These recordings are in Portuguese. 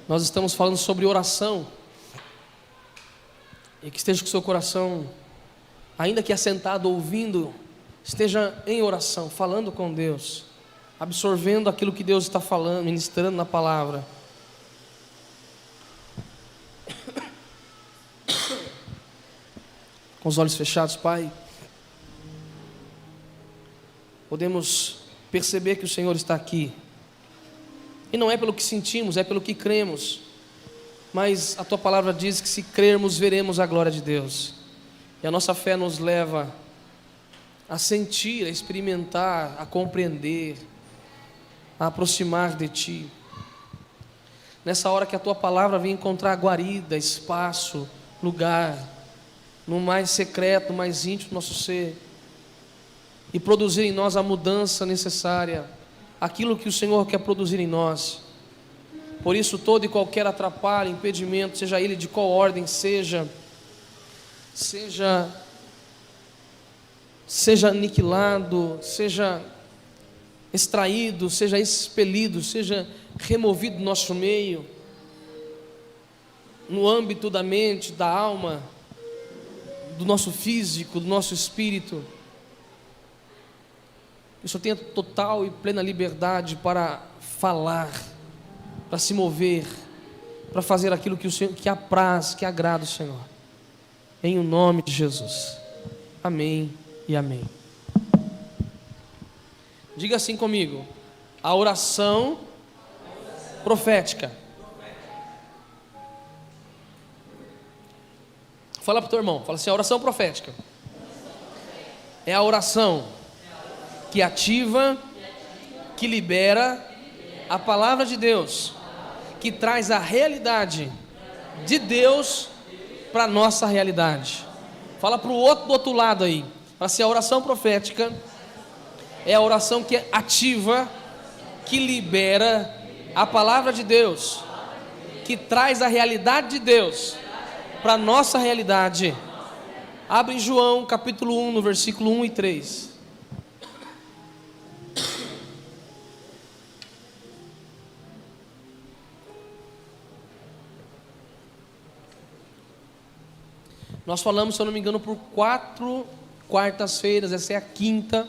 Nós estamos falando sobre oração. E que esteja com o seu coração, ainda que assentado, ouvindo, esteja em oração, falando com Deus, absorvendo aquilo que Deus está falando, ministrando na palavra. Com os olhos fechados, Pai, podemos perceber que o Senhor está aqui. E não é pelo que sentimos, é pelo que cremos. Mas a Tua palavra diz que se crermos, veremos a glória de Deus. E a nossa fé nos leva a sentir, a experimentar, a compreender, a aproximar de Ti. Nessa hora que a Tua palavra vem encontrar guarida, espaço, lugar, no mais secreto, no mais íntimo do nosso ser, e produzir em nós a mudança necessária, aquilo que o Senhor quer produzir em nós. Por isso, todo e qualquer atrapalho, impedimento, seja ele de qual ordem seja aniquilado, seja extraído, seja expelido, seja removido do nosso meio, no âmbito da mente, da alma, do nosso físico, do nosso espírito. O Senhor tenha total e plena liberdade para falar, para se mover, para fazer aquilo que o Senhor, que apraz, que agrada o Senhor. Em o nome de Jesus. Amém e amém. Diga assim comigo: a oração profética. Fala para o teu irmão, fala assim: a oração profética é a oração que ativa, que libera a palavra de Deus, que traz a realidade de Deus para a nossa realidade. Fala para o outro do outro lado aí, fala assim: a oração profética é a oração que ativa, que libera a palavra de Deus, que traz a realidade de Deus para a nossa realidade. Abre em João capítulo 1, no versículo 1 e 3. Nós falamos, se eu não me engano, por 4 quartas-feiras, essa é a 5ª.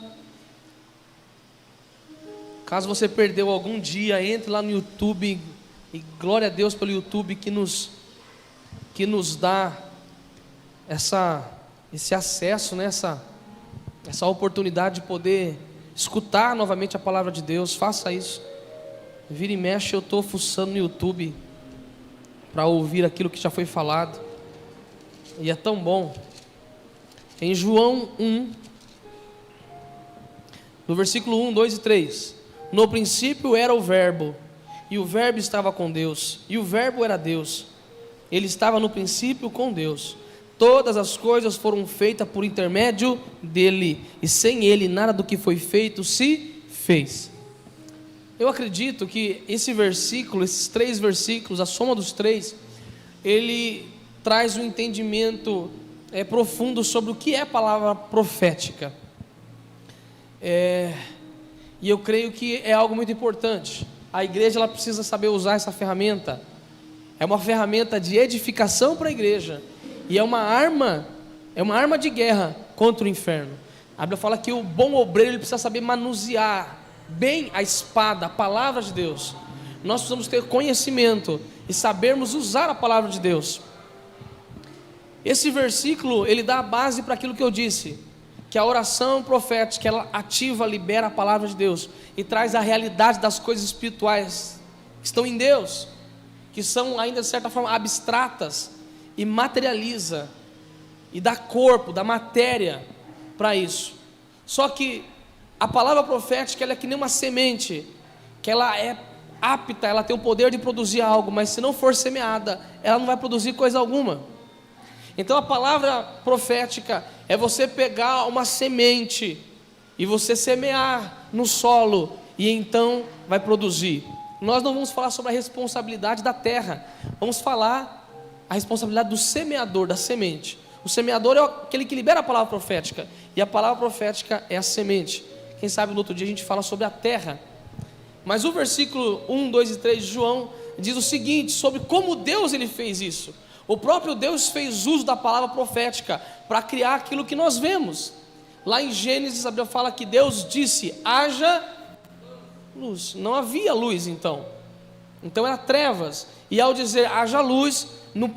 Caso você perdeu algum dia, entre lá no YouTube, e glória a Deus pelo YouTube que nos dá esse acesso, né? essa oportunidade de poder escutar novamente a palavra de Deus. Faça isso. Vira e mexe, eu estou fuçando no YouTube para ouvir aquilo que já foi falado. E é tão bom. Em João 1, no versículo 1, 2 e 3: no princípio era o Verbo, e o Verbo estava com Deus, e o Verbo era Deus. Ele estava no princípio com Deus. Todas as coisas foram feitas por intermédio dele, e sem ele nada do que foi feito se fez. Eu acredito que esse versículo, esses 3 versículos, a soma dos 3, ele traz um entendimento profundo sobre o que é a palavra profética. E eu creio que é algo muito importante. A igreja ela precisa saber usar essa ferramenta. É uma ferramenta de edificação para a igreja, e é uma arma de guerra contra o inferno. A Bíblia fala que o bom obreiro ele precisa saber manusear bem a espada, a palavra de Deus. Nós precisamos ter conhecimento e sabermos usar a palavra de Deus. Esse versículo, ele dá a base para aquilo que eu disse, que a oração profética, ela ativa, libera a palavra de Deus, e traz a realidade das coisas espirituais que estão em Deus, que são ainda de certa forma abstratas, e materializa, e dá corpo, dá matéria para isso. Só que a palavra profética, ela é que nem uma semente, que ela é apta, ela tem o poder de produzir algo, mas se não for semeada, ela não vai produzir coisa alguma. Então a palavra profética é você pegar uma semente e você semear no solo, e então vai produzir. Nós não vamos falar sobre a responsabilidade da terra, vamos falar a responsabilidade do semeador, da semente. O semeador é aquele que libera a palavra profética, e a palavra profética é a semente. Quem sabe no outro dia a gente fala sobre a terra. Mas o versículo 1, 2 e 3 de João diz o seguinte sobre como Deus ele fez isso. O próprio Deus fez uso da palavra profética para criar aquilo que nós vemos. Lá em Gênesis, a Bíblia fala que Deus disse: haja luz. Não havia luz então era trevas. E ao dizer haja luz, no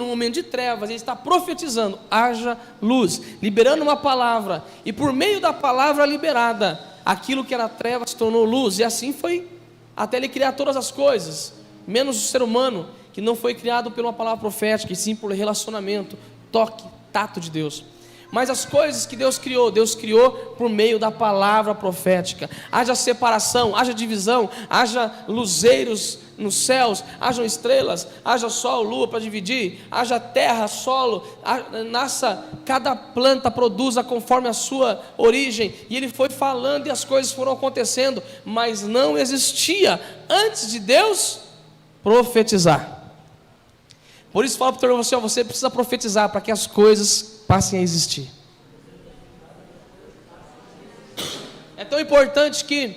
momento de trevas, ele está profetizando: haja luz, liberando uma palavra, e por meio da palavra liberada, aquilo que era trevas se tornou luz. E assim foi até ele criar todas as coisas, menos o ser humano, que não foi criado por uma palavra profética, e sim por relacionamento, toque, tato de Deus. Mas as coisas que Deus criou por meio da palavra profética. Haja separação, haja divisão, haja luzeiros nos céus, hajam estrelas, haja sol, lua para dividir, haja terra, solo, nasça, cada planta produza conforme a sua origem. E ele foi falando e as coisas foram acontecendo, mas não existia antes de Deus profetizar. Por isso fala para o teu irmão assim: você precisa profetizar para que as coisas passem a existir. É tão importante que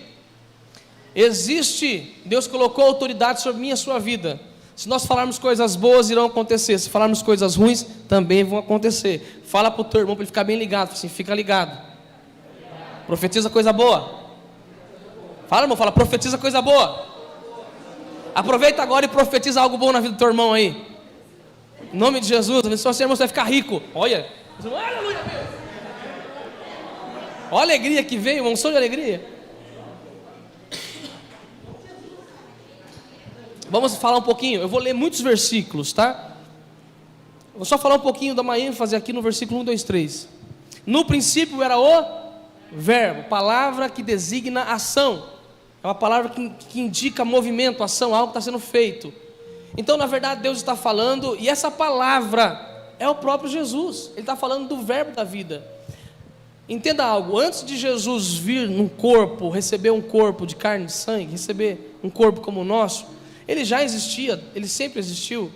Deus colocou autoridade sobre mim e a sua vida. Se nós falarmos coisas boas, irão acontecer. Se falarmos coisas ruins, também vão acontecer. Fala para o teu irmão para ele ficar bem ligado. Assim, fica ligado. Profetiza coisa boa. Fala, irmão, profetiza coisa boa. Aproveita agora e profetiza algo bom na vida do teu irmão aí. Em nome de Jesus, abençoa você, irmão, você vai ficar rico. Olha, aleluia, olha a alegria que veio, uma unção de alegria. Vamos falar um pouquinho, eu vou ler muitos versículos, tá? Vou só falar um pouquinho, dar uma ênfase aqui no versículo 1, 2, 3. No princípio era o verbo, palavra que designa ação. É uma palavra que indica movimento, ação, algo está sendo feito. Então, na verdade, Deus está falando, e essa palavra é o próprio Jesus. Ele está falando do verbo da vida. Entenda algo: antes de Jesus vir num corpo, receber um corpo de carne e sangue, receber um corpo como o nosso, ele já existia, ele sempre existiu.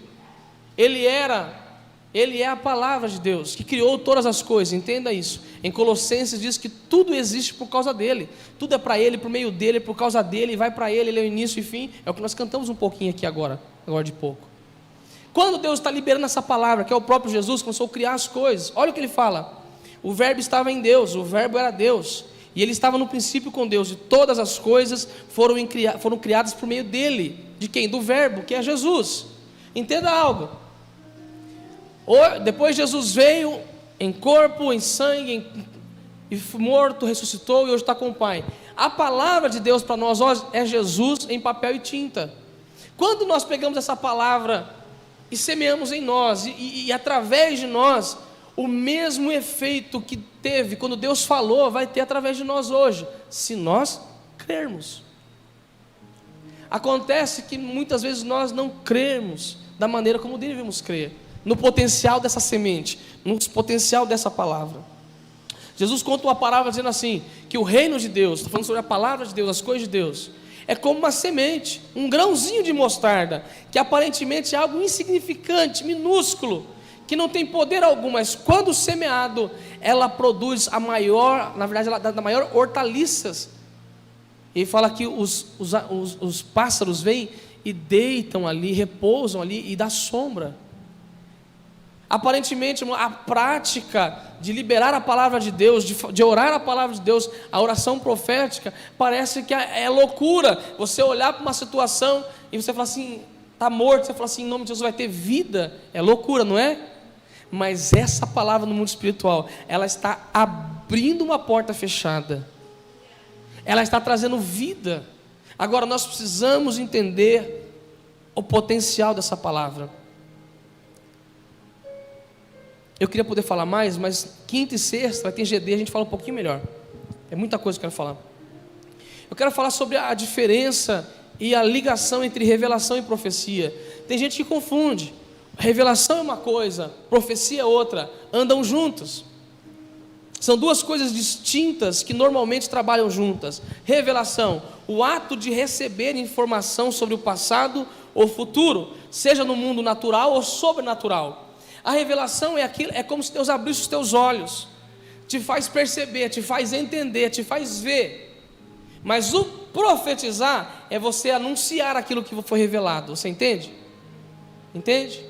Ele é a palavra de Deus, que criou todas as coisas. Entenda isso. Em Colossenses diz que tudo existe por causa dele. Tudo é para ele, por meio dele, por causa dele, vai para ele, ele é o início e fim. É o que nós cantamos um pouquinho aqui agora de pouco. Quando Deus está liberando essa palavra, que é o próprio Jesus, começou a criar as coisas, olha o que ele fala: o verbo estava em Deus, o verbo era Deus, e ele estava no princípio com Deus, e todas as coisas foram criadas por meio dele. De quem? Do verbo, que é Jesus. Entenda algo: depois Jesus veio em corpo, em sangue, e morto, ressuscitou, e hoje está com o Pai. A palavra de Deus para nós hoje é Jesus em papel e tinta. Quando nós pegamos essa palavra e semeamos em nós, e através de nós, o mesmo efeito que teve quando Deus falou, vai ter através de nós hoje, se nós crermos. Acontece que muitas vezes nós não cremos da maneira como devemos crer, no potencial dessa semente, no potencial dessa palavra. Jesus conta uma parábola dizendo assim, que o reino de Deus, está falando sobre a palavra de Deus, as coisas de Deus, é como uma semente, um grãozinho de mostarda, que aparentemente é algo insignificante, minúsculo, que não tem poder algum, mas quando semeado, ela produz a maior, na verdade ela dá a maior hortaliças. E fala que os pássaros vêm e deitam ali, repousam ali e dá sombra. Aparentemente, a prática de liberar a palavra de Deus, de orar a palavra de Deus, a oração profética, parece que é loucura. Você olhar para uma situação e você fala assim, está morto, você fala assim, em nome de Jesus vai ter vida. É loucura, não é? Mas essa palavra no mundo espiritual, ela está abrindo uma porta fechada. Ela está trazendo vida. Agora nós precisamos entender o potencial dessa palavra. Eu queria poder falar mais, mas quinta e sexta vai ter GD, a gente fala um pouquinho melhor. É muita coisa que eu quero falar. Eu quero falar sobre a diferença e a ligação entre revelação e profecia. Tem gente que confunde. Revelação é uma coisa, profecia é outra, andam juntos. São duas coisas distintas que normalmente trabalham juntas. Revelação, o ato de receber informação sobre o passado ou futuro, seja no mundo natural ou sobrenatural. A revelação é como se Deus abrisse os teus olhos, te faz perceber, te faz entender, te faz ver. Mas o profetizar é você anunciar aquilo que foi revelado. Você entende? Entende?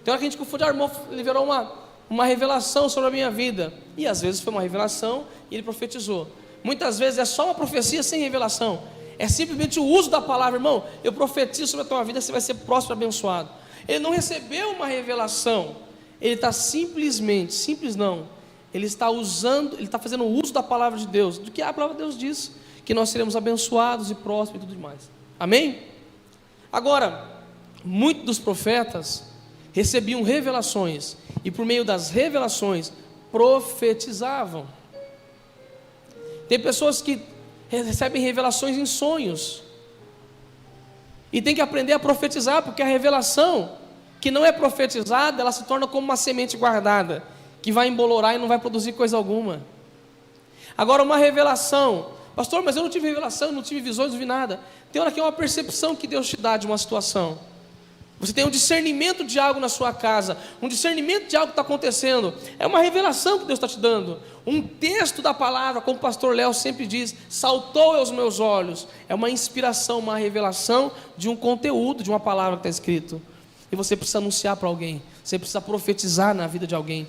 Tem hora que a gente confunde, irmão, ele liberou uma revelação sobre a minha vida. E às vezes foi uma revelação e ele profetizou. Muitas vezes é só uma profecia sem revelação. É simplesmente o uso da palavra, irmão. Eu profetizo sobre a tua vida, você vai ser próspero e abençoado. Ele não recebeu uma revelação. Ele está simplesmente, simples não, ele está usando, ele está fazendo uso da palavra de Deus, do que a palavra de Deus diz, que nós seremos abençoados e prósperos e tudo mais. Amém? Agora, muitos dos profetas recebiam revelações, e por meio das revelações, profetizavam. Tem pessoas que recebem revelações em sonhos, e tem que aprender a profetizar, porque a revelação que não é profetizada, ela se torna como uma semente guardada, que vai embolorar e não vai produzir coisa alguma. Agora, uma revelação, pastor, mas eu não tive revelação, não tive visões, não vi nada. Tem hora que é uma percepção que Deus te dá de uma situação. Você tem um discernimento de algo na sua casa, um discernimento de algo que está acontecendo. É uma revelação que Deus está te dando. Um texto da palavra, como o pastor Léo sempre diz, saltou aos meus olhos. É uma inspiração, uma revelação de um conteúdo, de uma palavra que está escrito. E você precisa anunciar para alguém, você precisa profetizar na vida de alguém.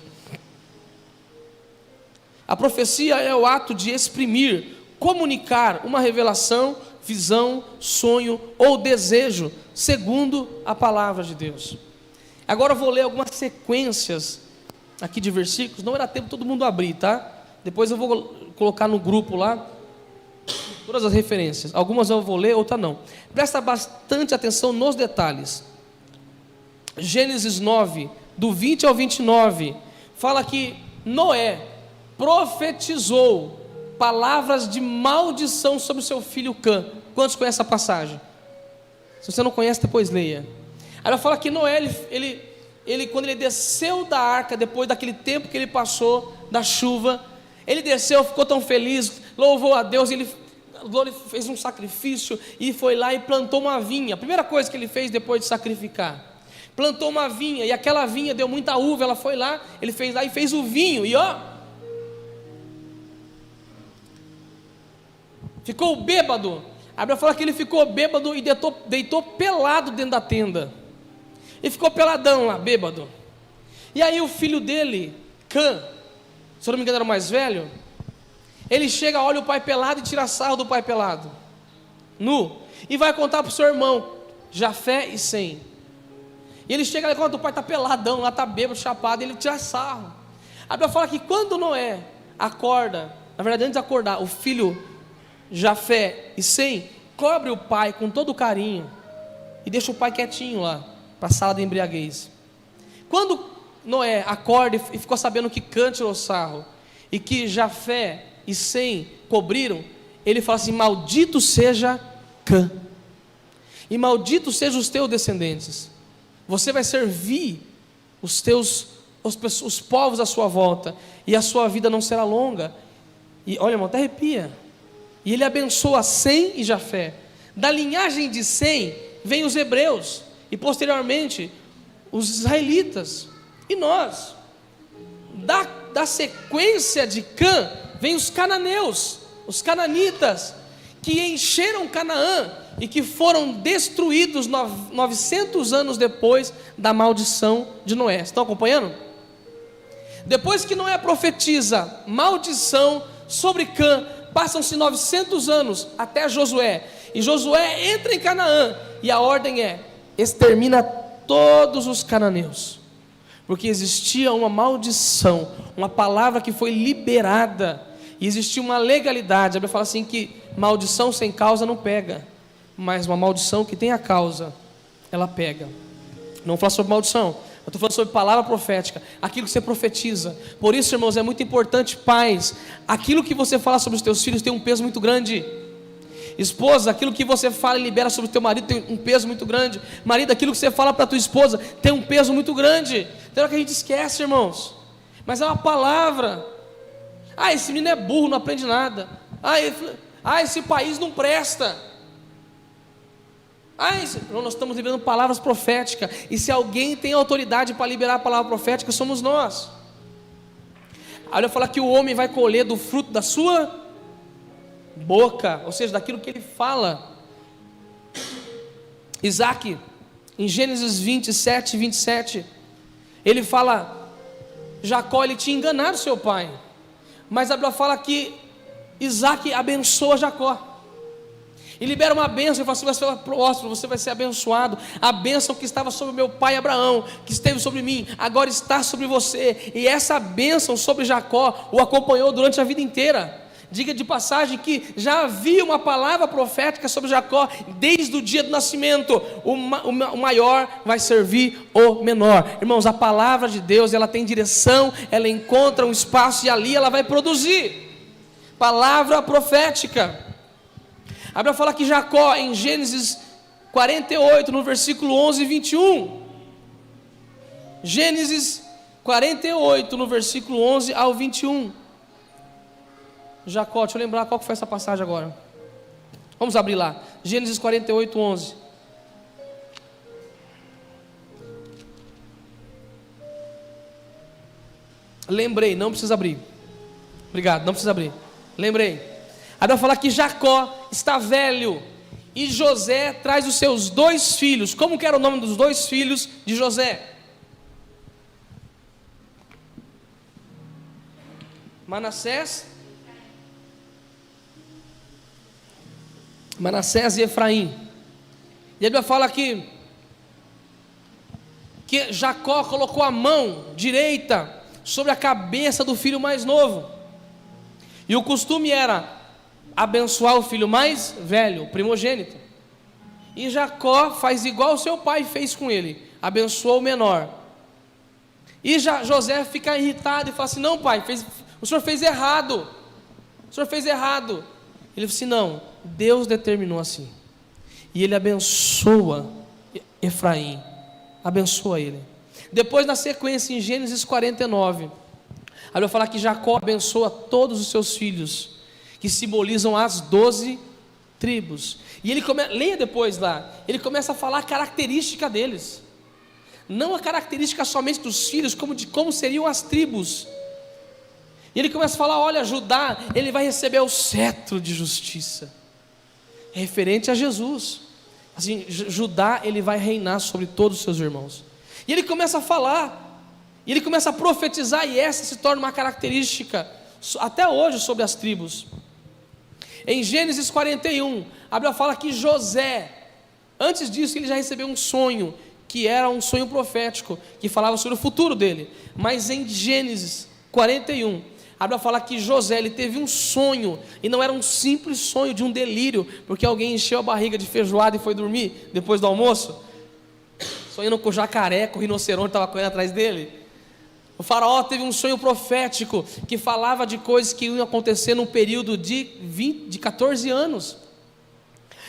A profecia é o ato de exprimir, comunicar uma revelação, visão, sonho ou desejo, segundo a palavra de Deus. Agora eu vou ler algumas sequências aqui de versículos, não era tempo todo mundo abrir, tá? Depois eu vou colocar no grupo lá, todas as referências, algumas eu vou ler, outras não. Presta bastante atenção nos detalhes. Gênesis 9, do 20 ao 29, fala que Noé profetizou palavras de maldição sobre o seu filho Cã. Quantos conhecem essa passagem? Se você não conhece, depois leia. Aí ela fala que Noé, quando ele desceu da arca, depois daquele tempo que ele passou, da chuva, ele desceu, ficou tão feliz, louvou a Deus, ele fez um sacrifício, e foi lá e plantou uma vinha. A primeira coisa que ele fez depois de sacrificar, plantou uma vinha, e aquela vinha deu muita uva. Ela foi lá, ele fez lá e fez o vinho, e ficou bêbado. A Bíblia fala que ele ficou bêbado e deitou pelado dentro da tenda, e ficou peladão lá, bêbado. E aí o filho dele, Cã, se eu não me engano era o mais velho, ele chega, olha o pai pelado e tira sarro do pai pelado, nu, e vai contar para o seu irmão, Jafé e Sem. E ele chega lá, quando o pai está peladão, lá está bêbado, chapado, e ele tira sarro. A Bíblia fala que quando Noé acorda, na verdade antes de acordar, o filho Jafé e Sem cobre o pai com todo o carinho e deixa o pai quietinho lá, para a sala de embriaguez. Quando Noé acorda e ficou sabendo que Cã tirou sarro, e que Jafé e Sem cobriram, ele fala assim: maldito seja Cã, e maldito sejam os teus descendentes. Você vai servir os povos à sua volta, e a sua vida não será longa. E olha, irmão, até arrepia. E ele abençoa Sem e Jafé. Da linhagem de Sem vem os hebreus, e posteriormente os israelitas. E nós, da sequência de Cã, vem os cananeus, os cananitas, que encheram Canaã e que foram destruídos 900 anos depois da maldição de Noé. Estão acompanhando? Depois que Noé profetiza maldição sobre Cã, passam-se 900 anos até Josué, e Josué entra em Canaã, e a ordem é: extermina todos os cananeus, porque existia uma maldição, uma palavra que foi liberada, e existia uma legalidade. A Bíblia fala assim que maldição sem causa não pega, mas uma maldição que tem a causa, ela pega. Não vou falar sobre maldição, eu estou falando sobre palavra profética, aquilo que você profetiza. Por isso, irmãos, é muito importante, pais, aquilo que você fala sobre os teus filhos tem um peso muito grande. Esposa, aquilo que você fala e libera sobre o teu marido tem um peso muito grande. Marido, aquilo que você fala para a tua esposa tem um peso muito grande. Tem hora que a gente esquece, irmãos, mas é uma palavra. Esse menino é burro, não aprende nada. Esse país não presta. Nós estamos liberando palavras proféticas, e se alguém tem autoridade para liberar a palavra profética, somos nós. Aí eu falo que o homem vai colher do fruto da sua boca, ou seja, daquilo que ele fala. Isaac, em Gênesis 27, 27, ele fala, Jacó, ele tinha enganado seu pai, mas a Bíblia fala que Isaac abençoa Jacó, e libera uma bênção, e fala assim, você vai ser próspero, você vai ser abençoado, a bênção que estava sobre meu pai Abraão, que esteve sobre mim, agora está sobre você, e essa bênção sobre Jacó, o acompanhou durante a vida inteira. Diga de passagem que já havia uma palavra profética sobre Jacó, desde o dia do nascimento, o maior vai servir o menor. Irmãos, a palavra de Deus, ela tem direção, ela encontra um espaço e ali ela vai produzir. Palavra profética. A Bíblia fala que Jacó, em Gênesis 48, no versículo 11 e 21, Gênesis 48, no versículo 11 ao 21, Jacó, deixa eu lembrar qual que foi essa passagem agora, vamos abrir lá, Gênesis 48, 11, lembrei, não precisa abrir, obrigado, não precisa abrir, lembrei. A Bíblia fala que Jacó está velho e José traz os seus 2 filhos. Como que era o nome dos 2 filhos de José? Manassés e Efraim. E a Bíblia fala que Jacó colocou a mão direita sobre a cabeça do filho mais novo, e o costume era abençoar o filho mais velho, o primogênito. E Jacó faz igual o seu pai fez com ele, abençoou o menor. E José fica irritado e fala assim, não pai, o senhor fez errado, Ele disse assim, não, Deus determinou assim. E ele abençoa Efraim, abençoa ele. Depois, na sequência, em Gênesis 49, a Bíblia fala que Jacó abençoa todos os seus filhos, que simbolizam as 12 tribos. E ele leia depois lá, ele começa a falar a característica deles, não a característica somente dos filhos, como de como seriam as tribos. E ele começa a falar, olha, Judá, ele vai receber o cetro de justiça, referente a Jesus. Assim, Judá, ele vai reinar sobre todos os seus irmãos. E ele começa a falar, e ele começa a profetizar, e essa se torna uma característica até hoje sobre as tribos. Em Gênesis 41, a Bíblia fala que José, antes disso ele já recebeu um sonho, que era um sonho profético, que falava sobre o futuro dele. Mas em Gênesis 41, a Bíblia fala que José, ele teve um sonho, e não era um simples sonho de um delírio, porque alguém encheu a barriga de feijoada e foi dormir depois do almoço, sonhando com o jacaré, com o rinoceronte estava correndo atrás dele. O faraó teve um sonho profético que falava de coisas que iam acontecer num período de 14 anos,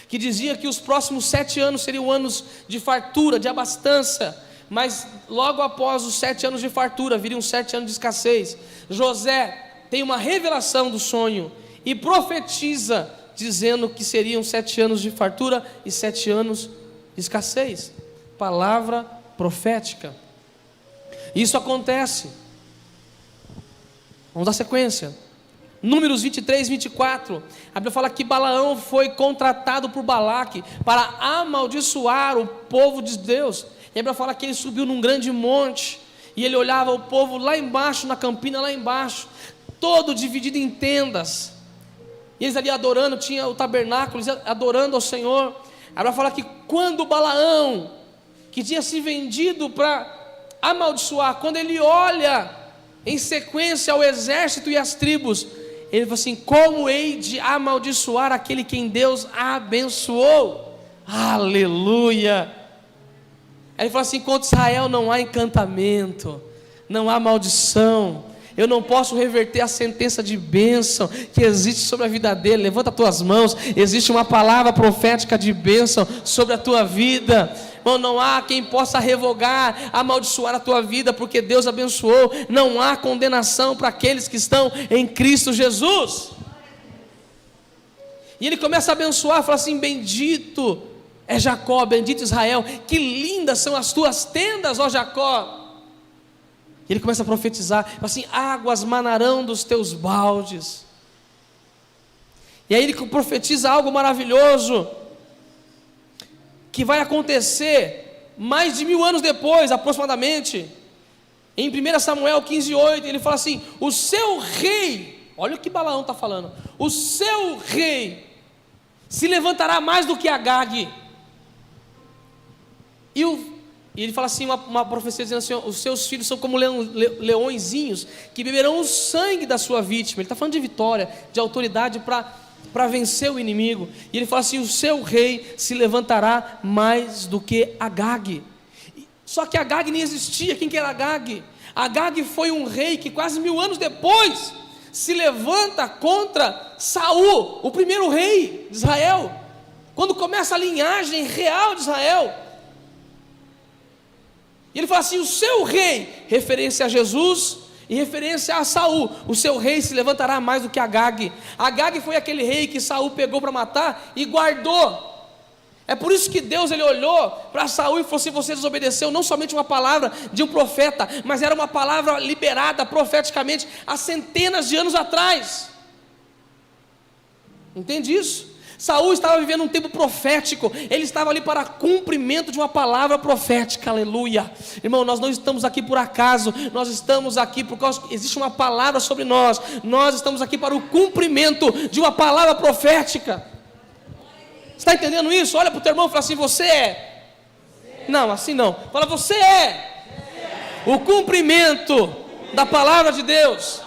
que dizia que os próximos 7 anos seriam anos de fartura, de abastança, mas logo após os 7 anos de fartura viriam 7 anos de escassez. José tem uma revelação do sonho e profetiza, dizendo que seriam 7 anos de fartura e 7 anos de escassez. Palavra profética. Isso acontece. Vamos dar sequência. Números 23, 24. A Bíblia fala que Balaão foi contratado por Balaque para amaldiçoar o povo de Deus. E a Bíblia fala que ele subiu num grande monte, e ele olhava o povo lá embaixo, na campina lá embaixo, todo dividido em tendas. E eles ali adorando, tinha o tabernáculo, eles adorando ao Senhor. A Bíblia fala que quando Balaão, que tinha se vendido para amaldiçoar, quando ele olha em sequência ao exército e às tribos, ele fala assim, como hei de amaldiçoar aquele quem Deus abençoou? Aleluia! Aí ele fala assim, contra Israel não há encantamento, não há maldição, eu não posso reverter a sentença de bênção que existe sobre a vida dele. Levanta as tuas mãos, existe uma palavra profética de bênção sobre a tua vida. Irmão, não há quem possa revogar, amaldiçoar a tua vida, porque Deus abençoou. Não há condenação para aqueles que estão em Cristo Jesus. E ele começa a abençoar, fala assim, bendito é Jacó, bendito Israel, que lindas são as tuas tendas, ó Jacó. E ele começa a profetizar, fala assim, águas manarão dos teus baldes. E aí ele profetiza algo maravilhoso, que vai acontecer mais de 1000 anos depois, aproximadamente. Em 1 Samuel 15:8, ele fala assim: o seu rei, olha o que Balaão está falando, o seu rei se levantará mais do que Agag. E ele fala assim, uma profecia dizendo assim: os seus filhos são como leõezinhos que beberão o sangue da sua vítima. Ele está falando de vitória, de autoridade para vencer o inimigo. E ele fala assim: o seu rei se levantará mais do que Agag. Só que Agag nem existia. Quem que era Agag? Agag foi um rei que quase 1000 anos depois se levanta contra Saul, o primeiro rei de Israel, quando começa a linhagem real de Israel. E ele fala assim: o seu rei, referência a Jesus e referência a Saul, o seu rei se levantará mais do que Agag. Agag foi aquele rei que Saul pegou para matar e guardou. É por isso que Deus, ele olhou para Saul e falou assim: você desobedeceu não somente uma palavra de um profeta, mas era uma palavra liberada profeticamente há centenas de anos atrás. Entende isso? Saul estava vivendo um tempo profético, ele estava ali para cumprimento de uma palavra profética, aleluia. Irmão, nós não estamos aqui por acaso, nós estamos aqui por causa que existe uma palavra sobre nós, nós estamos aqui para o cumprimento de uma palavra profética. Está entendendo isso? Olha para o teu irmão e fala assim: você é. Não, assim não. Fala: você é o cumprimento da palavra de Deus.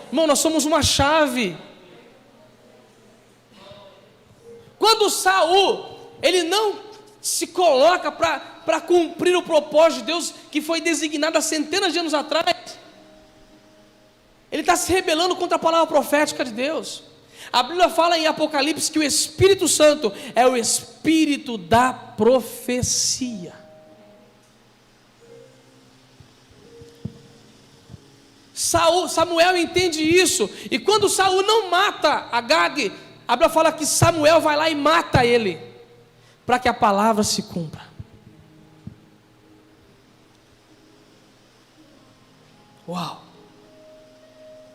Irmão, nós somos uma chave. Quando Saul, ele não se coloca para cumprir o propósito de Deus que foi designado há centenas de anos atrás, ele está se rebelando contra a palavra profética de Deus. A Bíblia fala em Apocalipse que o Espírito Santo é o Espírito da profecia. Samuel entende isso, e quando Saul não mata Agag, a Bíblia fala que Samuel vai lá e mata ele, para que a palavra se cumpra. Uau!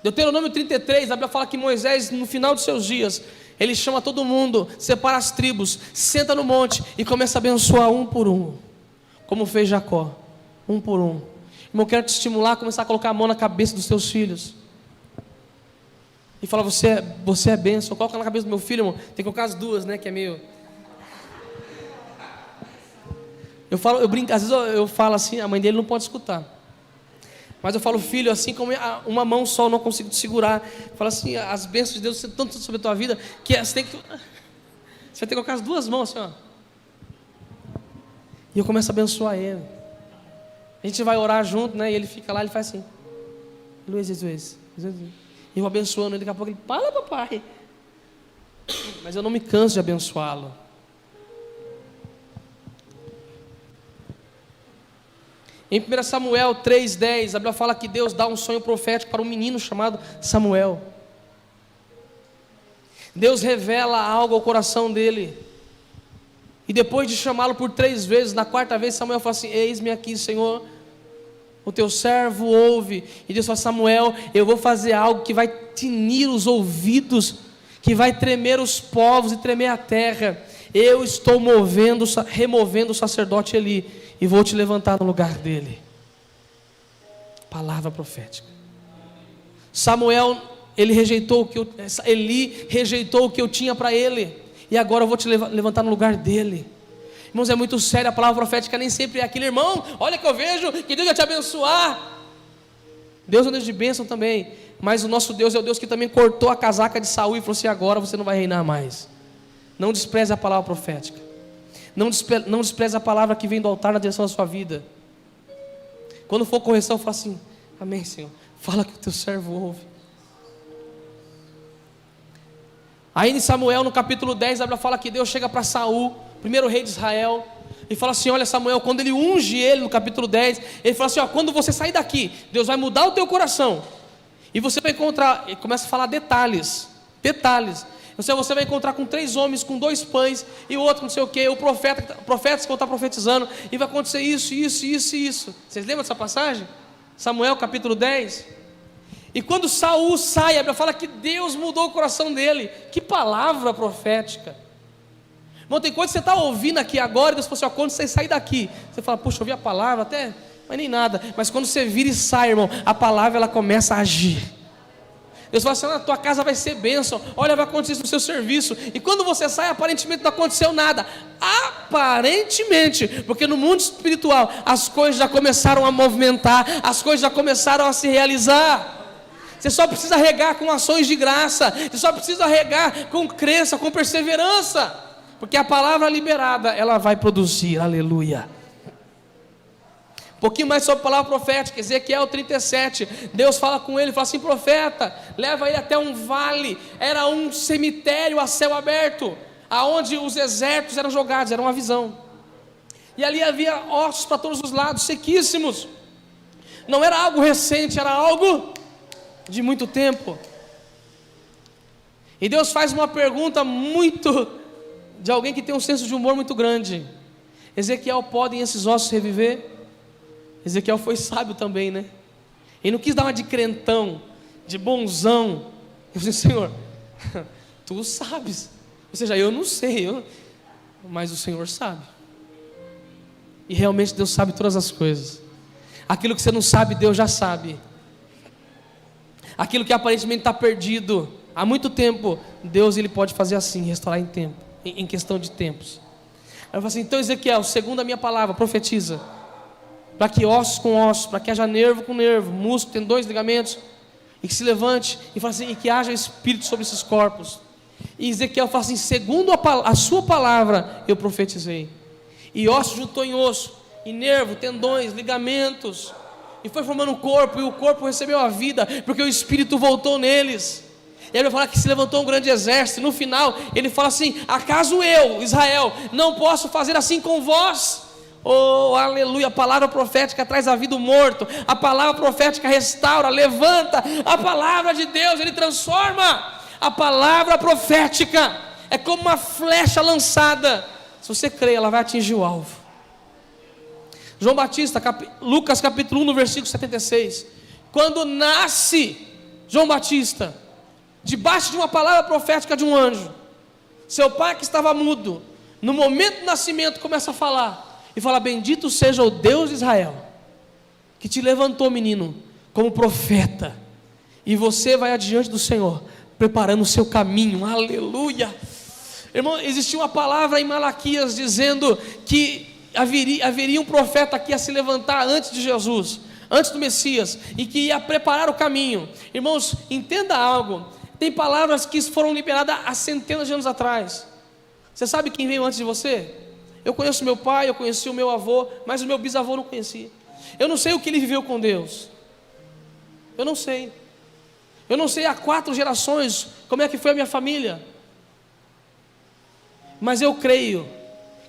Deuteronômio 33, a Bíblia fala que Moisés, no final de seus dias, ele chama todo mundo, separa as tribos, senta no monte e começa a abençoar um por um, como fez Jacó, um por um. Irmão, eu quero te estimular a começar a colocar a mão na cabeça dos teus filhos e falar: você é bênção. Coloca na cabeça do meu filho, irmão. Tem que colocar as duas, né, que é meio... eu brinco, às vezes eu falo assim, a mãe dele não pode escutar. Mas eu falo: filho, assim como uma mão só eu não consigo te segurar. Falo assim: as bênçãos de Deus são tanto sobre a tua vida, que você vai ter que colocar as duas mãos assim, ó. E eu começo a abençoar ele. A gente vai orar junto, né? E ele fica lá, ele faz assim: Luiz, Jesus. E eu abençoando ele, daqui a pouco ele: fala, papai. Mas eu não me canso de abençoá-lo. Em 1 Samuel 3:10, a Bíblia fala que Deus dá um sonho profético para um menino chamado Samuel. Deus revela algo ao coração dele. E depois de chamá-lo por 3 vezes, na 4ª vez Samuel fala assim: eis-me aqui, Senhor, o teu servo ouve. E Deus fala: Samuel, eu vou fazer algo que vai tinir os ouvidos, que vai tremer os povos e tremer a terra. Eu estou removendo o sacerdote Eli, e vou te levantar no lugar dele. Palavra profética. Eli rejeitou o que eu tinha para ele, e agora eu vou te levantar no lugar dele. Irmãos, é muito sério. A palavra profética nem sempre é aquele: irmão, olha que eu vejo que Deus vai te abençoar. Deus é um Deus de bênção também, mas o nosso Deus é o Deus que também cortou a casaca de Saul e falou assim: agora você não vai reinar mais. Não despreze a palavra profética. Não despreze a palavra que vem do altar na direção da sua vida. Quando for correção, fala assim: amém, Senhor, fala que o teu servo ouve. Aí em Samuel, no capítulo 10, a Bíblia fala que Deus chega para Saul, primeiro rei de Israel, e fala assim: olha, Samuel, quando ele unge ele no capítulo 10, ele fala assim: ó, quando você sair daqui, Deus vai mudar o teu coração, e você vai encontrar, ele começa a falar detalhes. Você vai encontrar com 3 homens, com 2 pães, e o outro não sei o que, profetas que vão estar profetizando, e vai acontecer isso. Vocês lembram dessa passagem? Samuel capítulo 10. E quando Saul sai, a Bíblia fala que Deus mudou o coração dele. Que palavra profética. Irmão, tem coisa que você está ouvindo aqui agora, e Deus falou assim, ó, quando você sair daqui, você fala, puxa, eu ouvi a palavra até, mas nem nada. Mas quando você vira e sai, irmão, a palavra ela começa a agir. Deus fala assim, a tua casa vai ser bênção, olha, vai acontecer isso no seu serviço. E quando você sai, aparentemente não aconteceu nada. Aparentemente, porque no mundo espiritual, as coisas já começaram a movimentar, as coisas já começaram a se realizar. Você só precisa regar com ações de graça, você só precisa regar com crença, com perseverança, porque a palavra liberada, ela vai produzir, aleluia. Um pouquinho mais sobre a palavra profética, Ezequiel 37, Deus fala com ele, fala assim, profeta, leva ele até um vale, era um cemitério a céu aberto, aonde os exércitos eram jogados, era uma visão, e ali havia ossos para todos os lados, sequíssimos, não era algo recente, era algo de muito tempo. E Deus faz uma pergunta de alguém que tem um senso de humor muito grande: Ezequiel, podem esses ossos reviver? Ezequiel foi sábio também, né? Ele não quis dar uma de crentão, de bonzão. Eu disse, Senhor, tu sabes. Ou seja, eu não sei, mas o Senhor sabe. E realmente Deus sabe todas as coisas. Aquilo que você não sabe, Deus já sabe. Aquilo que aparentemente está perdido há muito tempo, Deus ele pode fazer assim, restaurar em tempo, em questão de tempos. Aí eu falo assim, então Ezequiel, segundo a minha palavra, profetiza, para que ossos com ossos, para que haja nervo com nervo, músculo, tendões, ligamentos, e que se levante, e fala assim, e que haja espírito sobre esses corpos. E Ezequiel fala assim, segundo a sua palavra, eu profetizei. E osso juntou em osso, e nervo, tendões, ligamentos, e foi formando um corpo, e o corpo recebeu a vida, porque o Espírito voltou neles. E ele vai falar que se levantou um grande exército. No final ele fala assim, acaso eu, Israel, não posso fazer assim com vós? Oh, aleluia, a palavra profética traz a vida do morto, a palavra profética restaura, levanta, a palavra de Deus, ele transforma. A palavra profética é como uma flecha lançada, se você crê, ela vai atingir o alvo. João Batista, Lucas capítulo 1, no versículo 76. Quando nasce João Batista, debaixo de uma palavra profética de um anjo, seu pai que estava mudo, no momento do nascimento começa a falar, e fala, bendito seja o Deus de Israel, que te levantou, menino, como profeta, e você vai adiante do Senhor, preparando o seu caminho, aleluia. Irmão, existia uma palavra em Malaquias, dizendo que haveria um profeta que ia se levantar antes de Jesus, antes do Messias, e que ia preparar o caminho. Irmãos, entenda algo, tem palavras que foram liberadas há centenas de anos atrás. Você sabe quem veio antes de você? Eu conheço meu pai, eu conheci o meu avô, mas o meu bisavô não conhecia. Eu não sei o que ele viveu com Deus, eu não sei há 4 gerações como é que foi a minha família, mas eu creio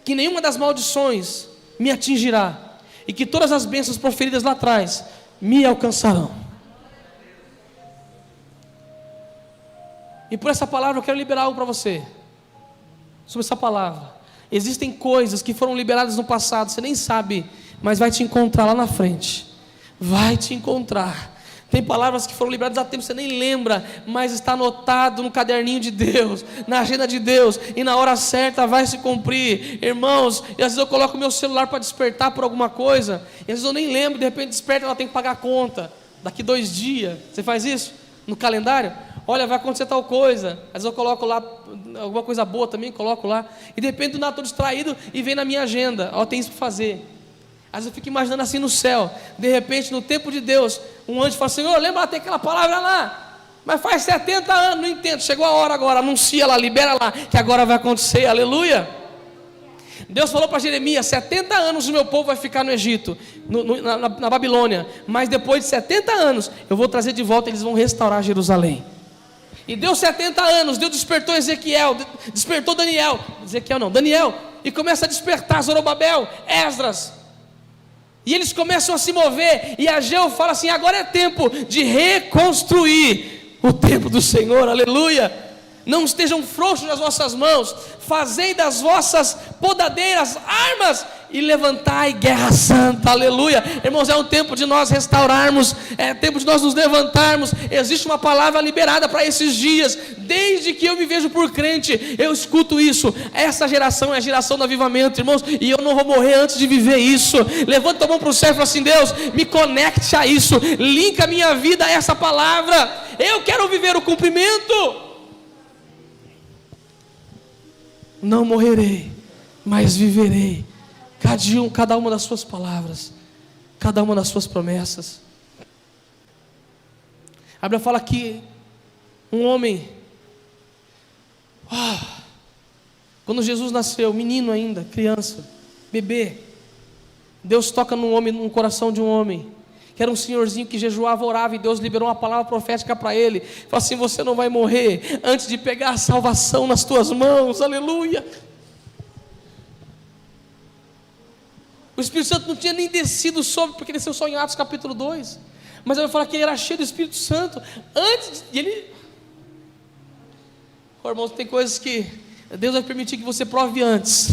que nenhuma das maldições me atingirá, e que todas as bênçãos proferidas lá atrás me alcançarão. E por essa palavra eu quero liberar algo para você, sobre essa palavra. Existem coisas que foram liberadas no passado, você nem sabe, mas vai te encontrar lá na frente, vai te encontrar. Tem palavras que foram liberadas há tempo, você nem lembra, mas está anotado no caderninho de Deus, na agenda de Deus, e na hora certa vai se cumprir. Irmãos, e às vezes eu coloco o meu celular para despertar por alguma coisa, e às vezes eu nem lembro, de repente desperta, ela tem que pagar a conta, daqui 2 dias, você faz isso? No calendário? Olha, vai acontecer tal coisa, às vezes eu coloco lá, alguma coisa boa também, coloco lá, e de repente do nada estou distraído, e vem na minha agenda, ó, tem isso para fazer. Às vezes eu fico imaginando assim no céu, de repente no tempo de Deus, um anjo fala, Senhor, lembra, tem aquela palavra lá, mas faz 70 anos, não entendo, chegou a hora agora, anuncia lá, libera lá, que agora vai acontecer, aleluia. Deus falou para Jeremias, 70 anos o meu povo vai ficar no Egito, na Babilônia, mas depois de 70 anos, eu vou trazer de volta, eles vão restaurar Jerusalém. E deu 70 anos, Deus despertou Ezequiel, despertou Daniel, e começa a despertar Zorobabel, Esdras, e eles começam a se mover, e Ageu fala assim, agora é tempo de reconstruir o templo do Senhor, aleluia. não estejam frouxos nas vossas mãos, fazei das vossas podadeiras armas e levantai guerra santa, aleluia. Irmãos, é um tempo de nós restaurarmos, é tempo de nós nos levantarmos. Existe uma palavra liberada para esses dias. Desde que eu me vejo por crente, eu escuto isso. Essa geração é a geração do avivamento, irmãos, e eu não vou morrer antes de viver isso. Levanta a mão para o céu e fala assim: Deus, me conecte a isso, linka a minha vida a essa palavra. Eu quero viver o cumprimento. Não morrerei, mas viverei cada uma das suas palavras, cada uma das suas promessas. A Bíblia fala que um homem, quando Jesus nasceu, menino ainda, criança, bebê, Deus toca no coração de um homem, que era um senhorzinho que jejuava, orava, e Deus liberou uma palavra profética para ele. Falou assim: você não vai morrer antes de pegar a salvação nas tuas mãos, aleluia. O Espírito Santo não tinha nem descido sobre, porque desceu só em Atos capítulo 2, mas eu vou falar que ele era cheio do Espírito Santo, antes de ele... Irmãos, tem coisas que Deus vai permitir que você prove antes,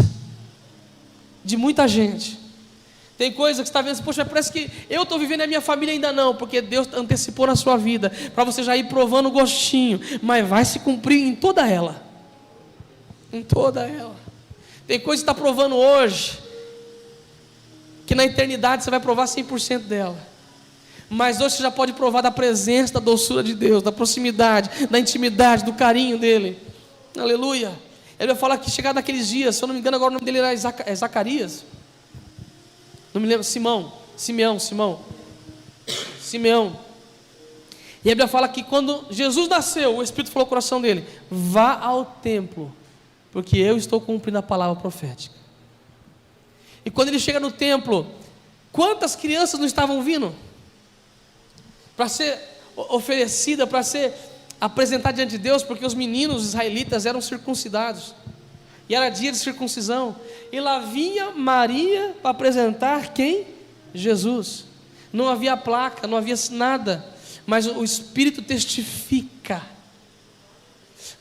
de muita gente. Tem coisa que você está vendo assim: poxa, parece que eu estou vivendo e a minha família ainda não, porque Deus antecipou na sua vida, para você já ir provando o gostinho, mas vai se cumprir em toda ela. Em toda ela. Tem coisa que está provando hoje, que na eternidade você vai provar 100% dela. Mas hoje você já pode provar da presença, da doçura de Deus, da proximidade, da intimidade, do carinho dele. Aleluia. Ele vai falar que chegar naqueles dias, se eu não me engano agora o nome dele era Zacarias, não me lembro, Simeão. E a Bíblia fala que quando Jesus nasceu, o Espírito falou ao coração dele: vá ao templo, porque eu estou cumprindo a palavra profética. E quando ele chega no templo, quantas crianças não estavam vindo para ser oferecida, para ser apresentada diante de Deus, porque os meninos israelitas eram circuncidados, e era dia de circuncisão, e lá vinha Maria para apresentar quem? Jesus. Não havia placa, não havia nada, mas o Espírito testifica.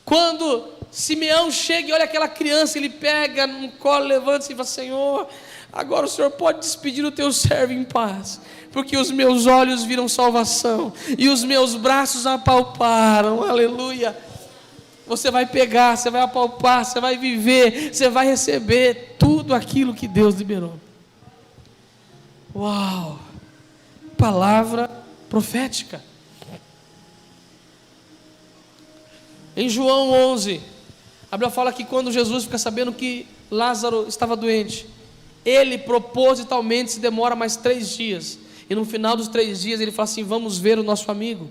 Quando Simeão chega e olha aquela criança, ele pega no colo, levanta-se e fala: Senhor, agora o Senhor pode despedir o teu servo em paz, porque os meus olhos viram salvação, e os meus braços apalparam, aleluia. Você vai pegar, você vai apalpar, você vai viver, você vai receber tudo aquilo que Deus liberou. Uau! Palavra profética. Em João 11, a Bíblia fala que quando Jesus fica sabendo que Lázaro estava doente, ele propositalmente se demora mais 3 dias, e no final dos 3 dias ele fala assim: vamos ver o nosso amigo.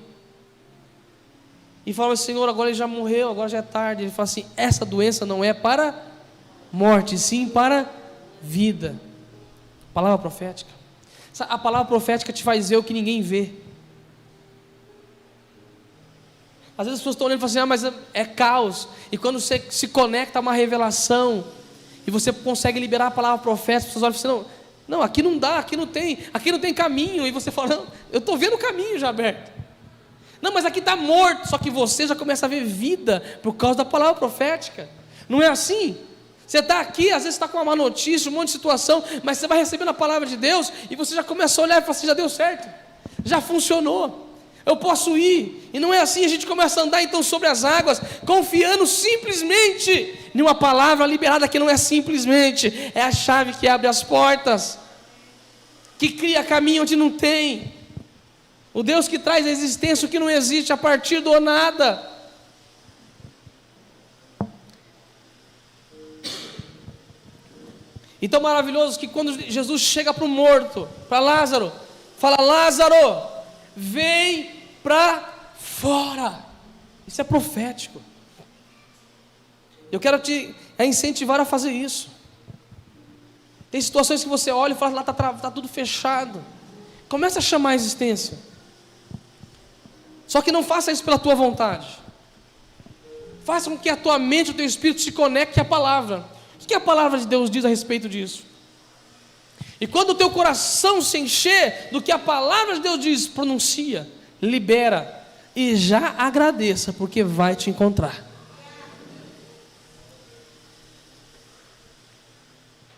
E fala: Senhor, agora ele já morreu, agora já é tarde. Ele fala assim: essa doença não é para morte, sim para vida. Palavra profética. A palavra profética te faz ver o que ninguém vê. Às vezes as pessoas estão olhando e falam assim: mas é caos. E quando você se conecta a uma revelação, e você consegue liberar a palavra profética, as pessoas olham e falam assim: não, aqui não dá, aqui não tem caminho. E você fala: não, eu estou vendo o caminho já aberto. Não, mas aqui está morto. Só que você já começa a ver vida por causa da palavra profética. Não é assim? Você está aqui, às vezes está com uma má notícia, um monte de situação, mas você vai recebendo a palavra de Deus, e você já começa a olhar e fala assim: já deu certo, já funcionou, eu posso ir. E não é assim. A gente começa a andar então sobre as águas, confiando simplesmente em uma palavra liberada, que não é simplesmente, é a chave que abre as portas, que cria caminho onde não tem. O Deus que traz a existência o que não existe a partir do nada. Então maravilhoso que quando Jesus chega para o morto, para Lázaro, fala: Lázaro, vem para fora. Isso é profético. Eu quero te incentivar a fazer isso. Tem situações que você olha e fala: lá está tudo fechado. Começa a chamar a existência. Só que não faça isso pela tua vontade. Faça com que a tua mente, o teu espírito se conecte à palavra. O que a palavra de Deus diz a respeito disso? E quando o teu coração se encher do que a palavra de Deus diz, pronuncia, libera, e já agradeça, porque vai te encontrar.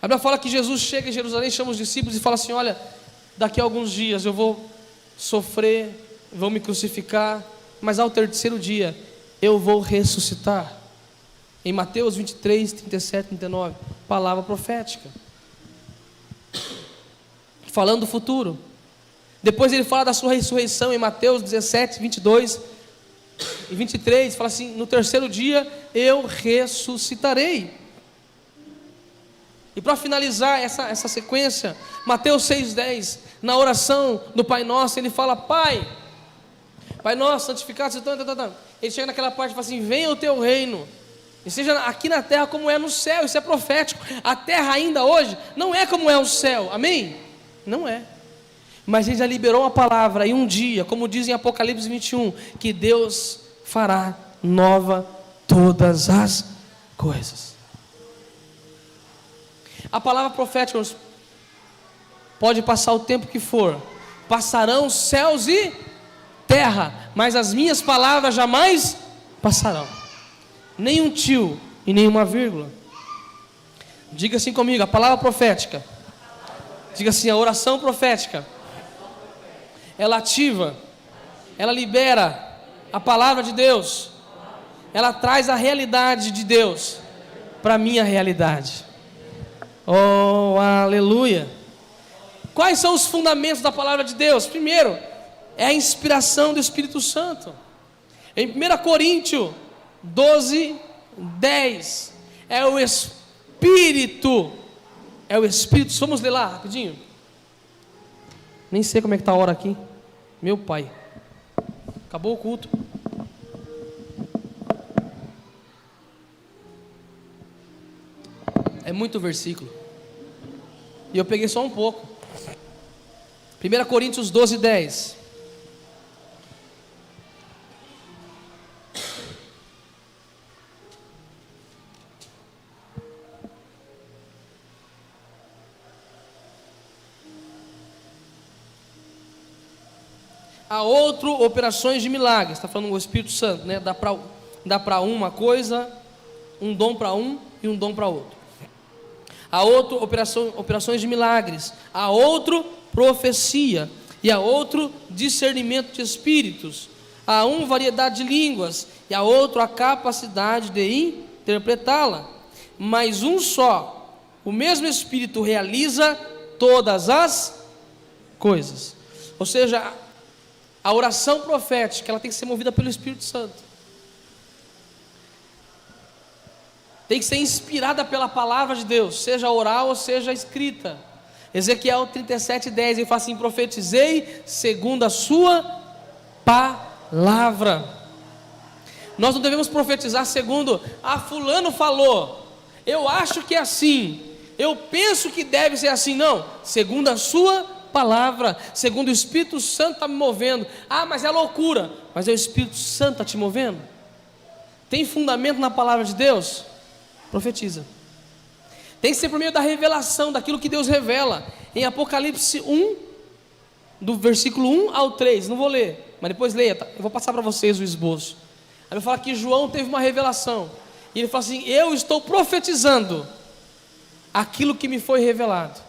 A Bíblia fala que Jesus chega em Jerusalém, chama os discípulos e fala assim: olha, daqui a alguns dias eu vou sofrer, vão me crucificar, mas ao terceiro dia eu vou ressuscitar. Em Mateus 23, 37, 39, palavra profética, falando do futuro. Depois ele fala da sua ressurreição em Mateus 17, 22 e 23, fala assim: no terceiro dia eu ressuscitarei. E para finalizar essa sequência, Mateus 6,10, na oração do Pai Nosso, ele fala: Pai Nosso, santificado seja. Ele chega naquela parte e fala assim: venha o teu reino, e seja aqui na terra como é no céu. Isso é profético. A terra ainda hoje não é como é o céu, amém? Não é. Mas ele já liberou uma palavra, e um dia, como diz em Apocalipse 21, que Deus fará nova todas as coisas. A palavra profética, pode passar o tempo que for, passarão céus e terra, mas as minhas palavras jamais passarão, nem um tio e nenhuma vírgula. Diga assim comigo: a palavra profética. Diga assim: a oração profética, ela ativa, ela libera a palavra de Deus, ela traz a realidade de Deus para a minha realidade. Oh, aleluia! Quais são os fundamentos da palavra de Deus? Primeiro, é a inspiração do Espírito Santo. Em 1 Coríntios 12, 10, é o Espírito, vamos ler lá rapidinho. Nem sei como é que está a hora aqui. Meu pai, acabou o culto. É muito versículo, e eu peguei só um pouco. 1 Coríntios 12, 10. Há outro operações de milagres, está falando o Espírito Santo, né? Dá para uma coisa, um dom para um e um dom para outro. Há outro operações de milagres, há outro profecia, e há outro discernimento de espíritos, há um variedade de línguas, e há outro a capacidade de interpretá-la. Mas um só, o mesmo Espírito realiza todas as coisas. Ou seja, a oração profética, ela tem que ser movida pelo Espírito Santo. Tem que ser inspirada pela palavra de Deus, seja oral ou seja escrita. Ezequiel 37, 10, ele fala assim: profetizei segundo a sua palavra. Nós não devemos profetizar segundo, fulano falou, eu acho que é assim, eu penso que deve ser assim. Não, segundo a sua palavra, segundo o Espírito Santo está me movendo. Mas é loucura, mas é o Espírito Santo está te movendo. Tem fundamento na palavra de Deus? Profetiza. Tem que ser por meio da revelação, daquilo que Deus revela. Em Apocalipse 1, do versículo 1 ao 3, não vou ler, mas depois leia, tá? Eu vou passar para vocês o esboço. Aí eu falo que João teve uma revelação, e ele fala assim: eu estou profetizando aquilo que me foi revelado,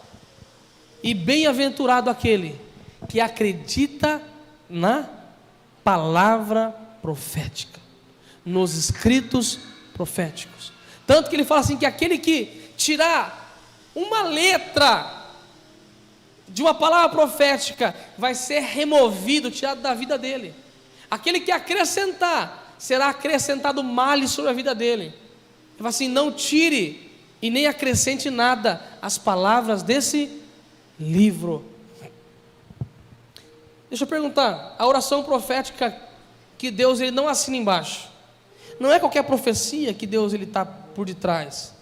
e bem-aventurado aquele que acredita na palavra profética, nos escritos proféticos. Tanto que ele fala assim, que aquele que tirar uma letra de uma palavra profética vai ser removido, tirado da vida dele. Aquele que acrescentar, será acrescentado male sobre a vida dele. Ele fala assim: não tire e nem acrescente nada às palavras desse livro. Deixa eu perguntar: a oração profética que Deus ele não assina embaixo, não é qualquer profecia que Deus ele está por detrás,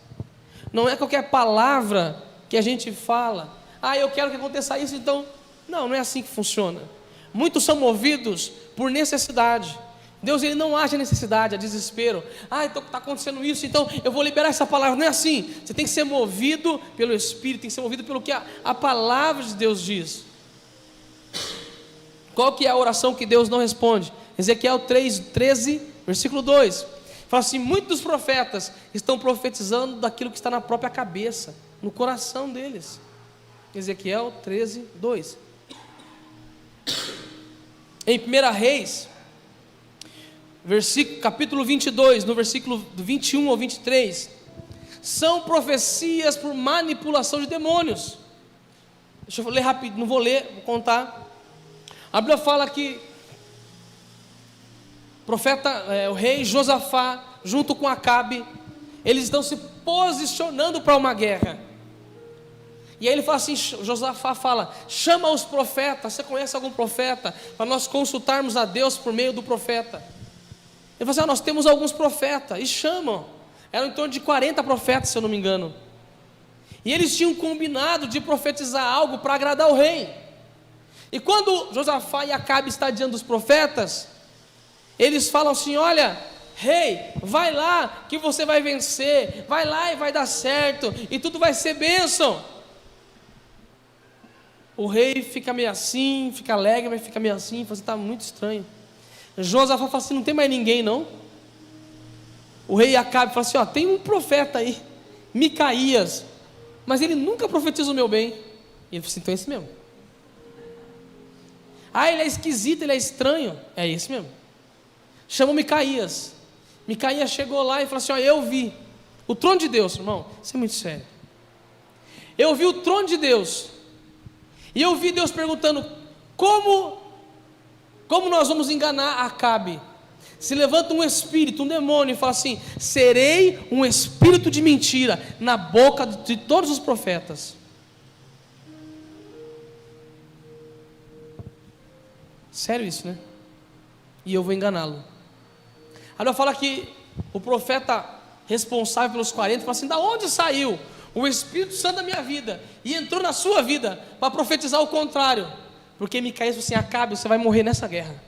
não é qualquer palavra que a gente fala, eu quero que aconteça isso, então, não é assim que funciona. Muitos são movidos por necessidade. Deus ele não age a necessidade, a desespero. Então está acontecendo isso, então eu vou liberar essa palavra. Não é assim. Você tem que ser movido pelo Espírito, tem que ser movido pelo que a palavra de Deus diz. Qual que é a oração que Deus não responde? Ezequiel 13, versículo 2. Fala assim: muitos dos profetas estão profetizando daquilo que está na própria cabeça, no coração deles. Ezequiel 13, 2. Em 1 Reis, capítulo 22, no versículo 21 ao 23, são profecias por manipulação de demônios. Deixa eu ler rápido, não vou ler, vou contar. A Bíblia fala que o rei Josafá, junto com Acabe, eles estão se posicionando para uma guerra. E aí ele fala assim, Josafá fala, chama os profetas, você conhece algum profeta? Para nós consultarmos a Deus por meio do profeta. Ele fala assim, nós temos alguns profetas, e chamam. Eram em torno de 40 profetas, se eu não me engano. E eles tinham combinado de profetizar algo para agradar o rei. E quando Josafá e Acabe estão diante dos profetas, eles falam assim, olha, rei, vai lá que você vai vencer, vai lá e vai dar certo, e tudo vai ser bênção. O rei fica meio assim, fica alegre, mas fica meio assim, fala assim, está muito estranho. Josafá fala assim, não tem mais ninguém não? O rei Acabe fala assim, tem um profeta aí, Micaías, mas ele nunca profetiza o meu bem. E ele fala assim, então é esse mesmo. Ele é esquisito, ele é estranho. É esse mesmo. Chama Micaías. Micaías chegou lá e falou assim, eu vi o trono de Deus, irmão, isso é muito sério. Eu vi o trono de Deus, e eu vi Deus perguntando, como nós vamos enganar Acabe? Se levanta um espírito, um demônio, e fala assim, serei um espírito de mentira na boca de todos os profetas. Sério isso, né? E eu vou enganá-lo. Agora fala que o profeta responsável pelos 40 fala assim, da onde saiu o Espírito Santo da minha vida e entrou na sua vida para profetizar o contrário? Porque Micaías falou assim, Acabe, você vai morrer nessa guerra.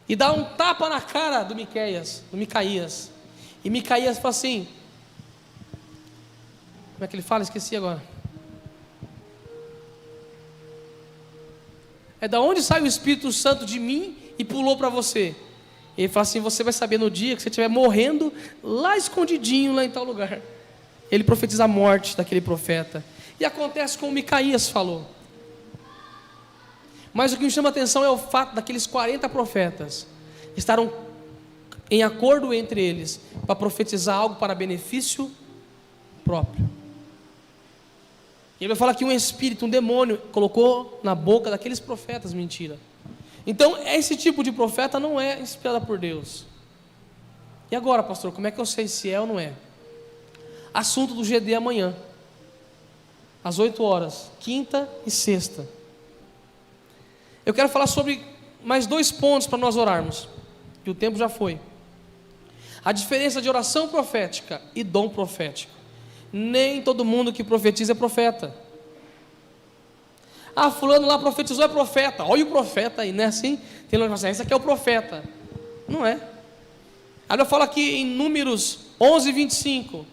E dá um tapa na cara do Micaías. E Micaías fala assim, como é que ele fala? Esqueci agora. Da onde sai o Espírito Santo de mim e pulou para você? Ele fala assim, você vai saber no dia que você estiver morrendo, lá escondidinho, lá em tal lugar. Ele profetiza a morte daquele profeta. E acontece como Micaías falou. Mas o que me chama a atenção é o fato daqueles 40 profetas estarem em acordo entre eles para profetizar algo para benefício próprio. E ele vai falar que um espírito, um demônio, colocou na boca daqueles profetas mentira. Então, esse tipo de profeta não é inspirado por Deus. E agora, pastor, como é que eu sei se é ou não é? Assunto do GD amanhã, às 8 horas, quinta e sexta. Eu quero falar sobre mais 2 pontos para nós orarmos, que o tempo já foi. A diferença de oração profética e dom profético. Nem todo mundo que profetiza é profeta. Fulano lá profetizou, é profeta. Olha o profeta aí, né? Assim, tem uma assim, esse aqui é o profeta. Não é. A Bíblia fala aqui em Números 11, 25,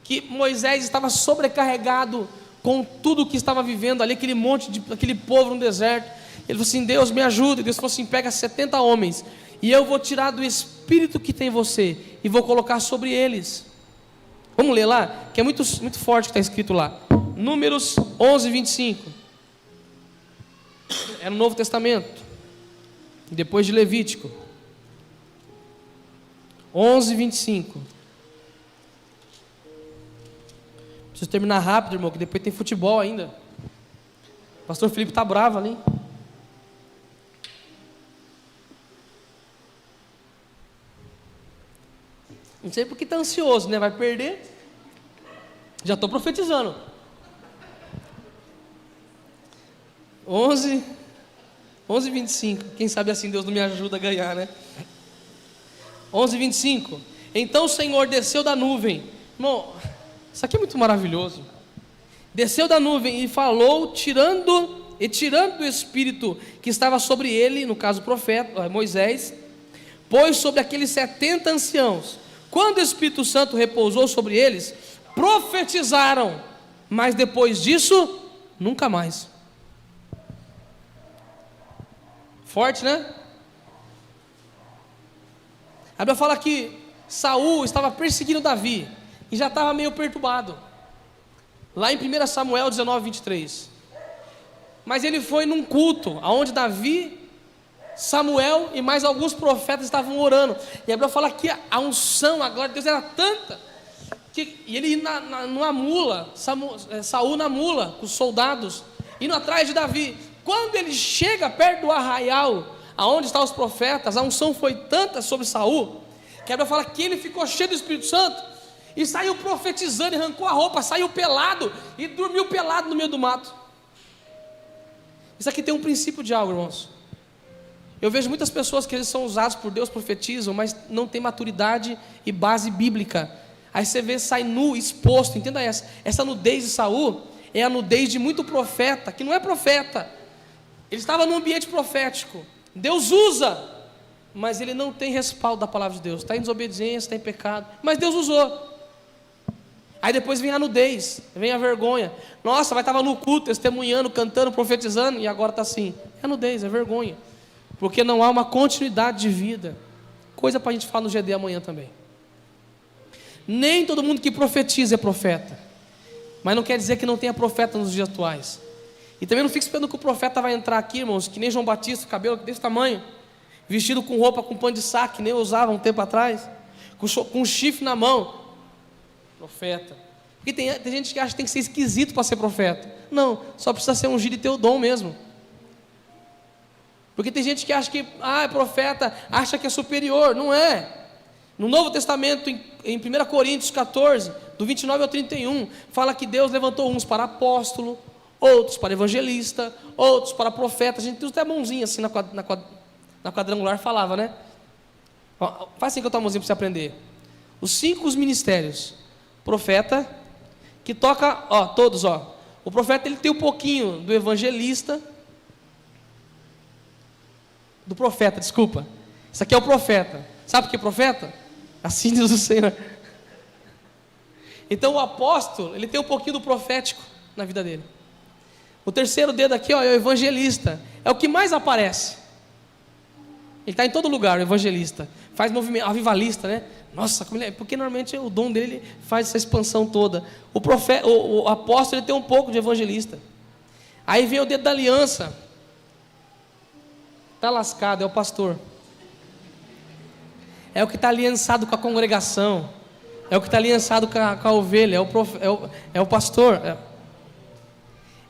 que Moisés estava sobrecarregado com tudo que estava vivendo ali, aquele povo no deserto. Ele falou assim, Deus me ajuda. E Deus falou assim, pega 70 homens, e eu vou tirar do espírito que tem em você, e vou colocar sobre eles. Vamos ler lá, que é muito, muito forte o que está escrito lá. Números 11, 25. É no Novo Testamento, depois de Levítico. 11, 25. Preciso terminar rápido, irmão, que depois tem futebol ainda. O pastor Felipe está bravo ali. Não sei porque está ansioso, né? Vai perder. Já estou profetizando. 11, 25. Quem sabe assim Deus não me ajuda a ganhar, né? 11, 25. Então o Senhor desceu da nuvem. Irmão, isso aqui é muito maravilhoso. Desceu da nuvem e falou, tirando do espírito que estava sobre ele, no caso o profeta Moisés, pôs sobre aqueles 70 anciãos. Quando o Espírito Santo repousou sobre eles, profetizaram, mas depois disso, nunca mais. Forte, né? A Bíblia fala que Saul estava perseguindo Davi. e já estava meio perturbado. Lá em 1 Samuel 19, 23. Mas ele foi num culto, onde Davi, Samuel e mais alguns profetas estavam orando. E a Bíblia fala que a unção, a glória de Deus era tanta, e ele ia numa mula, Saul na mula, com os soldados, indo atrás de Davi. Quando ele chega perto do arraial, aonde estavam os profetas, a unção foi tanta sobre Saul, que a Bíblia fala que ele ficou cheio do Espírito Santo, e saiu profetizando, e arrancou a roupa, saiu pelado, e dormiu pelado no meio do mato. Isso aqui tem um princípio de algo, irmãos. Eu vejo muitas pessoas que eles são usados por Deus, profetizam, mas não tem maturidade e base bíblica. Aí você vê, sai nu, exposto. Entenda essa nudez de Saul é a nudez de muito profeta, que não é profeta. Ele estava num ambiente profético, Deus usa, mas ele não tem respaldo da palavra de Deus, está em desobediência, está em pecado, mas Deus usou. Aí depois vem a nudez, vem a vergonha. Nossa, vai estar no culto, testemunhando, cantando, profetizando, e agora está assim. É nudez, é vergonha, porque não há uma continuidade de vida. Coisa para a gente falar no GD amanhã também. Nem todo mundo que profetiza é profeta, mas não quer dizer que não tenha profeta nos dias atuais. E também não fique esperando que o profeta vai entrar aqui, irmãos, que nem João Batista, cabelo desse tamanho, vestido com roupa com pano de saco, que nem eu usava um tempo atrás, com um chifre na mão. Profeta. Porque tem gente que acha que tem que ser esquisito para ser profeta. Não, só precisa ser ungido e ter o dom mesmo. Porque tem gente que acha que é profeta, acha que é superior. Não é. No Novo Testamento, em 1 Coríntios 14, do 29 ao 31, fala que Deus levantou uns para apóstolo, outros para evangelista, outros para profeta. A gente usa até a mãozinha assim na quadrangular, falava, né? Faz assim com a tua mãozinha para você aprender. Os 5 ministérios. Profeta, que toca, todos, o profeta ele tem um pouquinho do evangelista, do profeta, desculpa. Isso aqui é o profeta. Sabe o que é profeta? Assim diz o Senhor. Então o apóstolo, ele tem um pouquinho do profético na vida dele. O terceiro dedo aqui, é o evangelista. É o que mais aparece. Ele está em todo lugar, o evangelista. Faz movimento, avivalista, né? Nossa, porque normalmente o dom dele faz essa expansão toda. O apóstolo ele tem um pouco de evangelista. Aí vem o dedo da aliança. Está lascado, é o pastor. É o que está aliançado com a congregação. É o que está aliançado com a ovelha. É o pastor.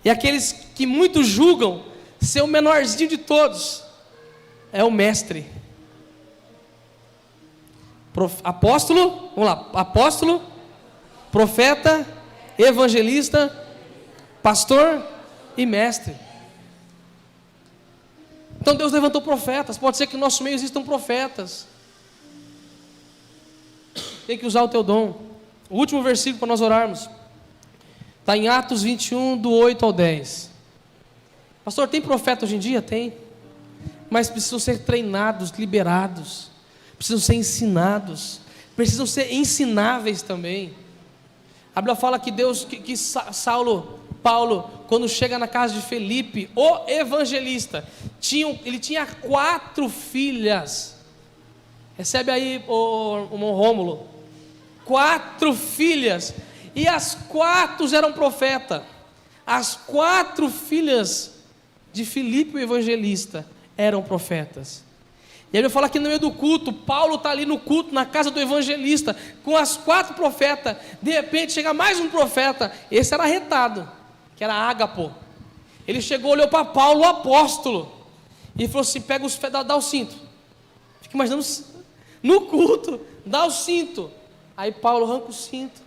E aqueles que muitos julgam ser o menorzinho de todos, é o mestre. Apóstolo, vamos lá, apóstolo, profeta, evangelista, pastor e mestre. Então Deus levantou profetas. Pode ser que no nosso meio existam profetas. Tem que usar o teu dom. O último versículo para nós orarmos está em Atos 21, do 8 ao 10. Pastor, tem profeta hoje em dia? Tem. Mas precisam ser treinados, liberados. Precisam ser ensinados. Precisam ser ensináveis também. A Bíblia fala que Paulo, quando chega na casa de Felipe, o evangelista, ele tinha 4 filhas. Recebe aí, o Rômulo. 4 filhas. E as 4 eram profetas. As 4 filhas de Filipe, o evangelista, eram profetas. E aí ele fala que no meio do culto, Paulo está ali no culto, na casa do evangelista, com as 4 profetas. De repente chega mais um profeta. Esse era arretado, que era Ágapo. Ele chegou, olhou para Paulo, o apóstolo, e falou assim: pega dá o cinto. Fica imaginando no culto, dá o cinto. Aí Paulo arranca o cinto,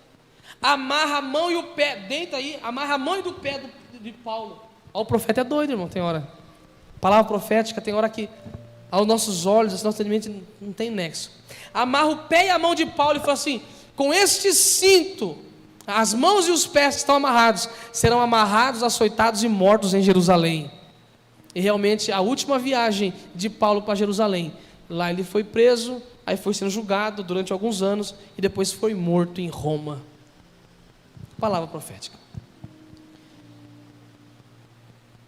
amarra a mão e o pé, deita aí, amarra a mão e do pé de Paulo. O profeta é doido, irmão, tem hora. Palavra profética, tem hora que aos nossos olhos, ao nosso entendimento não tem nexo. Amarra o pé e a mão de Paulo e fala assim: com este cinto, as mãos e os pés que estão amarrados, serão amarrados, açoitados e mortos em Jerusalém. E realmente a última viagem de Paulo para Jerusalém, lá ele foi preso, aí foi sendo julgado durante alguns anos, e depois foi morto em Roma. Palavra profética.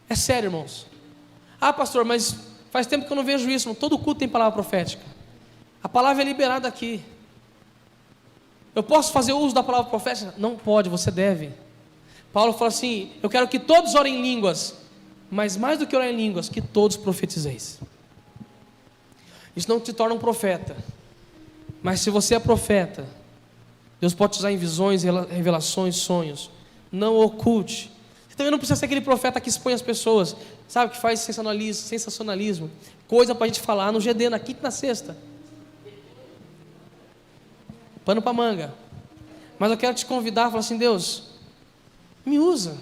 É sério, irmãos. Pastor, mas faz tempo que eu não vejo isso. Todo culto tem palavra profética. A palavra é liberada aqui. Eu posso fazer uso da palavra profética? Não pode, você deve. Paulo fala assim: eu quero que todos orem em línguas, mas mais do que orar em línguas, que todos profetizeis. Isso não te torna um profeta, mas se você é profeta, Deus pode te usar em visões, revelações, sonhos. Não oculte. Você também não precisa ser aquele profeta que expõe as pessoas, sabe, que faz sensacionalismo, coisa para a gente falar no GD, na quinta e na sexta. Pano para manga. Mas eu quero te convidar a falar assim: Deus, me usa.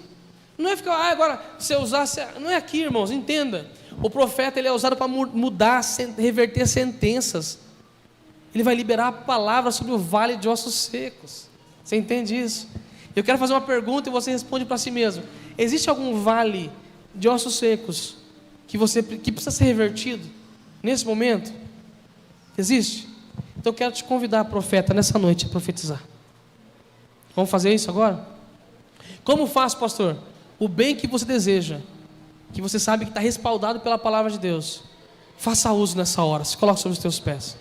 Não é ficar, agora, se eu usar, não é aqui, irmãos, entenda. O profeta, ele é usado para mudar, reverter sentenças. Ele vai liberar a palavra sobre o vale de ossos secos. Você entende isso? Eu quero fazer uma pergunta e você responde para si mesmo: existe algum vale de ossos secos que precisa ser revertido nesse momento? Existe? Então eu quero te convidar, profeta, nessa noite a profetizar. Vamos fazer isso agora? Como faço, pastor? O bem que você deseja, que você sabe que está respaldado pela palavra de Deus, faça uso nessa hora. Se coloque sobre os teus pés.